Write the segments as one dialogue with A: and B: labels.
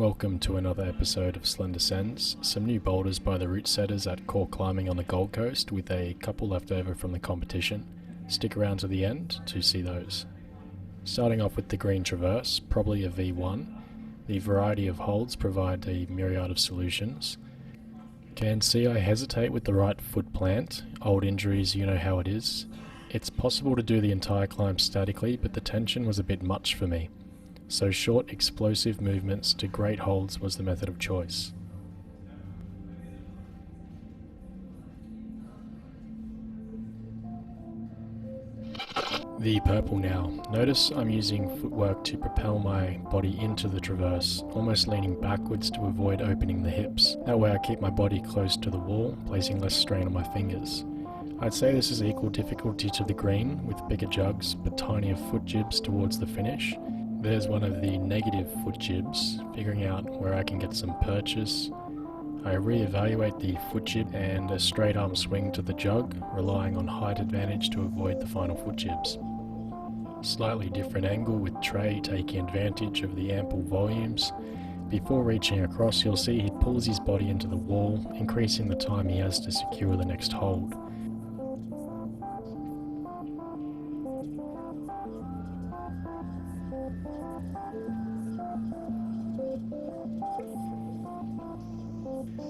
A: Welcome to another episode of Slender Sends. Some new boulders by the route setters at core climbing on the Gold Coast with a couple left over from the competition. Stick around to the end to see those. Starting off with the green traverse, probably a V1. The variety of holds provide a myriad of solutions. Can see I hesitate with the right foot plant. Old injuries, you know how it is. It's possible to do the entire climb statically, but the tension was a bit much for me. So short, explosive movements to great holds was the method of choice. The purple now. Notice I'm using footwork to propel my body into the traverse, almost leaning backwards to avoid opening the hips. That way I keep my body close to the wall, placing less strain on my fingers. I'd say this is equal difficulty to the green, with bigger jugs but tinier foot jibs towards the finish. There's one of the negative foot jibs, figuring out where I can get some purchase. I re-evaluate the foot jib and a straight arm swing to the jug, relying on height advantage to avoid the final foot jibs. Slightly different angle with Trai taking advantage of the ample volumes. Before reaching across, you'll see he pulls his body into the wall, increasing the time he has to secure the next hold.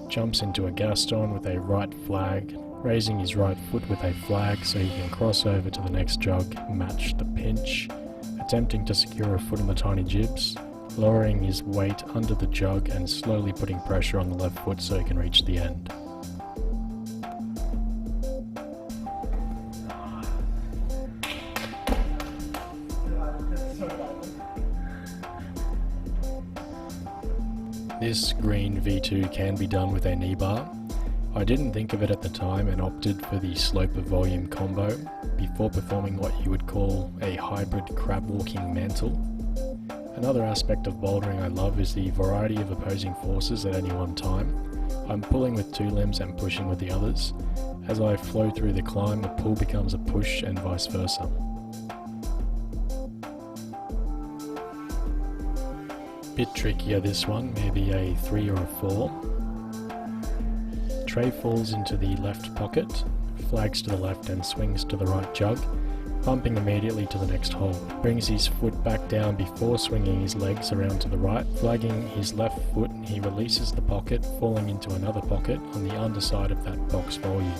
A: Jumps into a Gaston with a right flag, raising his right foot with a flag so he can cross over to the next jug, match the pinch, attempting to secure a foot on the tiny jibs, lowering his weight under the jug and slowly putting pressure on the left foot so he can reach the end. This green V2 can be done with a knee bar. I didn't think of it at the time and opted for the slope of volume combo before performing what you would call a hybrid crab walking mantle. Another aspect of bouldering I love is the variety of opposing forces at any one time. I'm pulling with two limbs and pushing with the others. As I flow through the climb, a pull becomes a push and vice versa. Bit trickier this one, maybe a 3 or a 4. Trai falls into the left pocket, flags to the left and swings to the right jug, bumping immediately to the next hold. Brings his foot back down before swinging his legs around to the right, flagging his left foot. He releases the pocket, falling into another pocket on the underside of that box volume.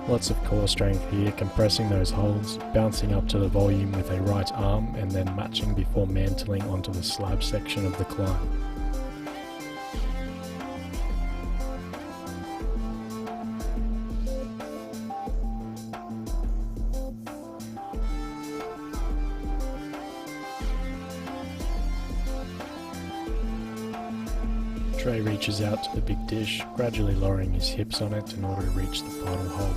A: Lots of core strength here, compressing those holds, bouncing up to the volume with a right arm and then matching before mantling onto the slab section of the climb. Trai reaches out to the big dish, gradually lowering his hips on it in order to reach the final hold.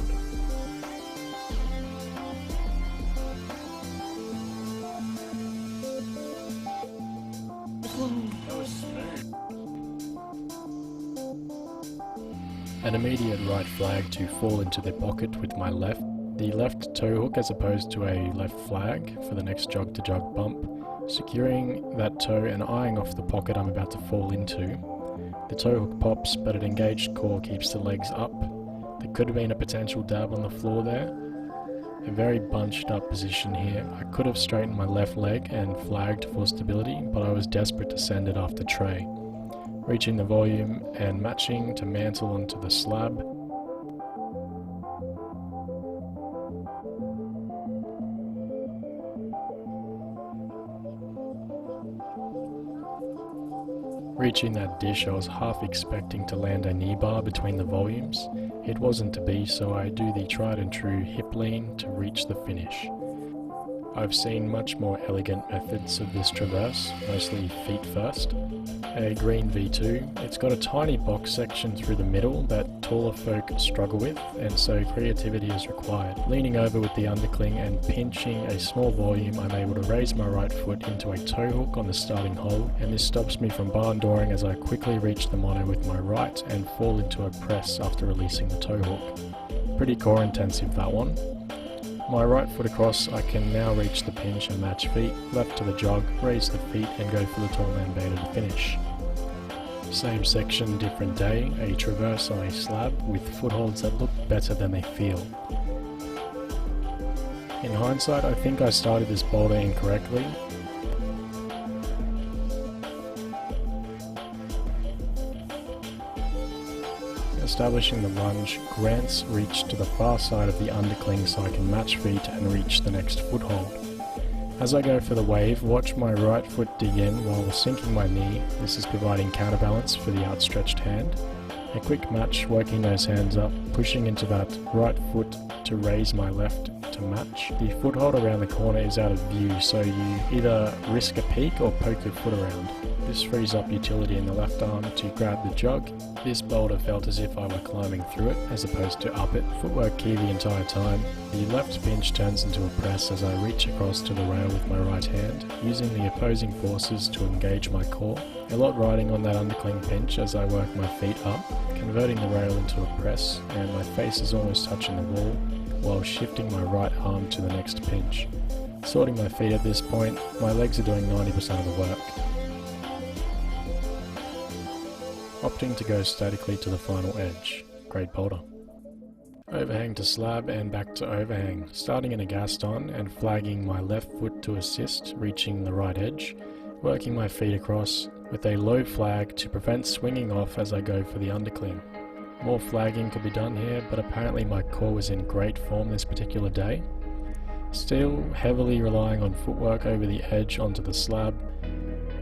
A: An immediate right flag to fall into the pocket with my left. The left toe hook as opposed to a left flag for the next jug to jug bump. Securing that toe and eyeing off the pocket I'm about to fall into. The toe hook pops, but an engaged core keeps the legs up. There could have been a potential dab on the floor there. A very bunched up position here. I could have straightened my left leg and flagged for stability, but I was desperate to send it after Trai. Reaching the volume and matching to mantle onto the slab. Reaching that dish, I was half expecting to land a knee bar between the volumes. It wasn't to be, so I do the tried and true hip lean to reach the finish. I've seen much more elegant methods of this traverse, mostly feet first. A green V2, it's got a tiny box section through the middle that taller folk struggle with, and so creativity is required. Leaning over with the undercling and pinching a small volume, I'm able to raise my right foot into a toe hook on the starting hold, and this stops me from barn dooring as I quickly reach the mono with my right and fall into a press after releasing the toe hook. Pretty core intensive, that one. My right foot across, I can now reach the pinch and match feet, left to the jog, raise the feet and go for the tall man beta to finish. Same section, different day, a traverse on a slab with footholds that look better than they feel. In hindsight, I think I started this boulder incorrectly. Establishing the lunge grants reach to the far side of the undercling so I can match feet and reach the next foothold. As I go for the wave, watch my right foot dig in while sinking my knee. This is providing counterbalance for the outstretched hand. A quick match, working those hands up, pushing into that right foot to raise my left to match. The foothold around the corner is out of view, so you either risk a peek or poke your foot around. This frees up utility in the left arm to grab the jog. This boulder felt as if I were climbing through it as opposed to up it. Footwork key the entire time. The left pinch turns into a press as I reach across to the rail with my right hand, using the opposing forces to engage my core. A lot riding on that undercling pinch as I work my feet up, converting the rail into a press, and my face is almost touching the wall while shifting my right arm to the next pinch. Sorting my feet at this point, my legs are doing 90% of the work. Opting to go statically to the final edge. Great boulder. Overhang to slab and back to overhang, starting in a Gaston and flagging my left foot to assist, reaching the right edge, working my feet across with a low flag to prevent swinging off as I go for the undercling. More flagging could be done here, but apparently my core was in great form this particular day. Still heavily relying on footwork over the edge onto the slab.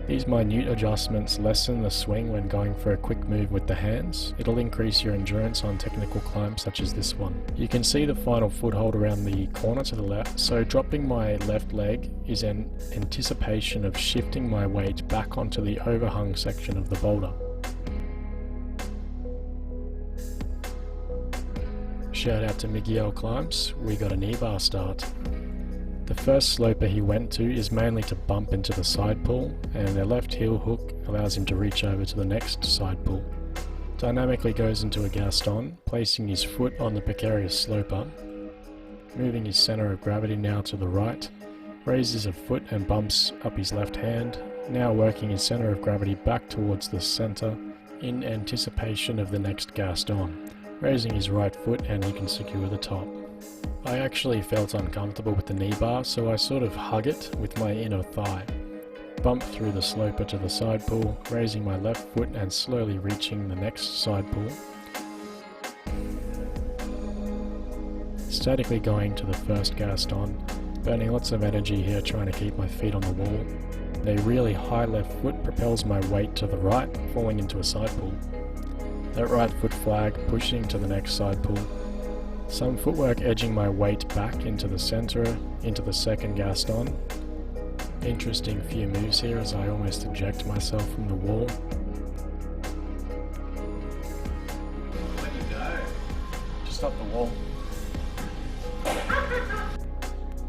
A: These minute adjustments lessen the swing when going for a quick move with the hands. It'll increase your endurance on technical climbs such as this one. You can see the final foothold around the corner to the left, so dropping my left leg is an anticipation of shifting my weight back onto the overhung section of the boulder. Shout out to Miguel Climbs, we got a knee bar start. The first sloper he went to is mainly to bump into the side pull, and the left heel hook allows him to reach over to the next side pull. Dynamically goes into a Gaston, placing his foot on the precarious sloper, moving his center of gravity now to the right, raises a foot and bumps up his left hand, now working his center of gravity back towards the center in anticipation of the next Gaston, raising his right foot and he can secure the top. I actually felt uncomfortable with the knee bar, so I sort of hug it with my inner thigh. Bump through the sloper to the side pull, raising my left foot and slowly reaching the next side pull. Statically going to the first Gaston, burning lots of energy here trying to keep my feet on the wall. A really high left foot propels my weight to the right, falling into a side pull. That right foot flag pushing to the next side pull. Some footwork edging my weight back into the center, into the second Gaston. Interesting few moves here as I almost eject myself from the wall.
B: Where'd you go?
A: Just up the wall.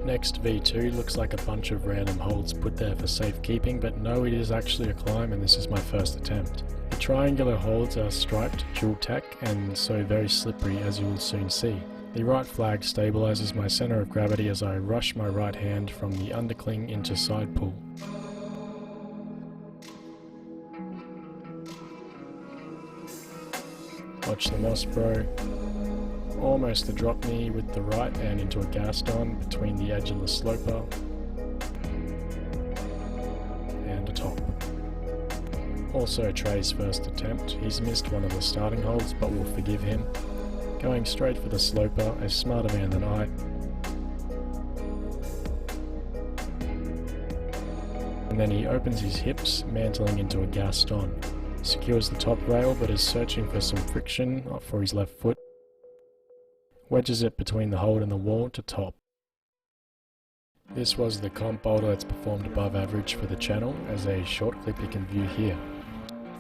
A: Next V2 looks like a bunch of random holds put there for safekeeping, but no, it is actually a climb and this is my first attempt. The triangular holds are striped, dual tack, and so very slippery as you will soon see. The right flag stabilizes my center of gravity as I rush my right hand from the undercling into side pull. Watch the moss bro. Almost a drop knee with the right and into a Gaston between the edge and the sloper. And a top. Also Trai's first attempt. He's missed one of the starting holds, but we'll forgive him. Going straight for the sloper, a smarter man than I. And then he opens his hips, mantling into a Gaston. Secures the top rail, but is searching for some friction for his left foot. Wedges it between the hold and the wall to top. This was the comp boulder that's performed above average for the channel, as a short clip you can view here.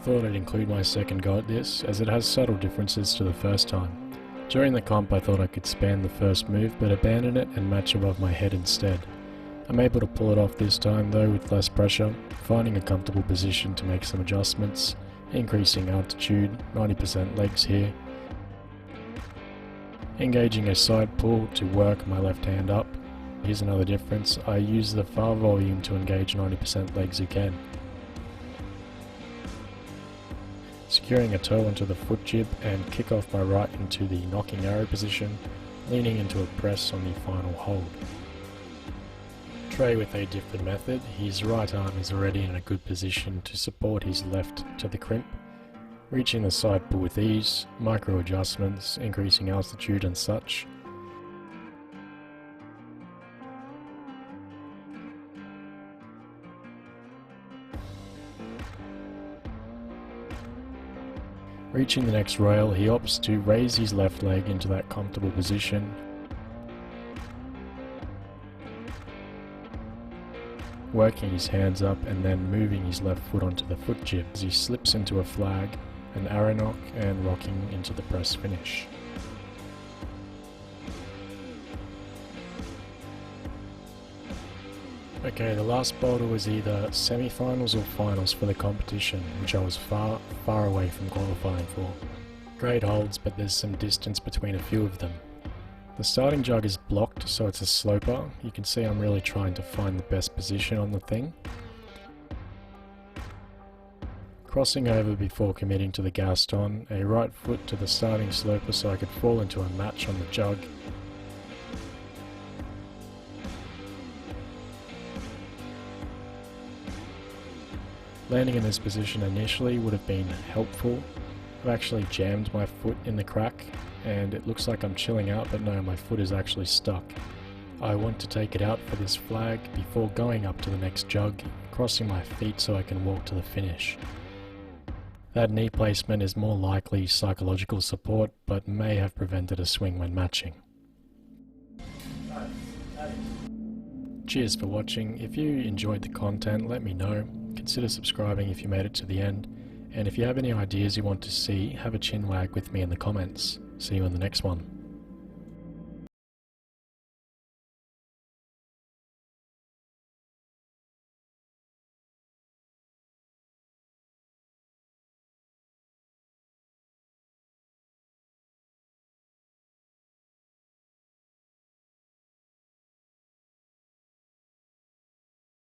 A: Thought I'd include my second go at this, as it has subtle differences to the first time. During the comp I thought I could span the first move, but abandoned it and match above my head instead. I'm able to pull it off this time though with less pressure, finding a comfortable position to make some adjustments, increasing altitude, 90% legs here. Engaging a side pull to work my left hand up. Here's another difference, I use the far volume to engage 90% legs again. securing a toe onto the foot jib and kick off my right into the knocking arrow position, leaning into a press on the final hold. Trai with a different method. His right arm is already in a good position to support his left to the crimp, reaching the side pull with ease, micro adjustments, increasing altitude and such. Reaching the next rail, he opts to raise his left leg into that comfortable position, working his hands up and then moving his left foot onto the foot jib as he slips into a flag, an arrow knock, and rocking into the press finish. Okay, the last boulder was either semi-finals or finals for the competition, which I was far away from qualifying for. Great holds, but there's some distance between a few of them. The starting jug is blocked, so it's a sloper. You can see I'm really trying to find the best position on the thing. Crossing over before committing to the Gaston, a right foot to the starting sloper so I could fall into a match on the jug. Landing in this position initially would have been helpful. I've actually jammed my foot in the crack and it looks like I'm chilling out, but no, my foot is actually stuck. I want to take it out for this flag before going up to the next jug, crossing my feet so I can walk to the finish. That knee placement is more likely psychological support, but may have prevented a swing when matching. Cheers for watching. If you enjoyed the content, let me know. Consider subscribing if you made it to the end, and if you have any ideas you want to see, have a chin wag with me in the comments. See you in the next one.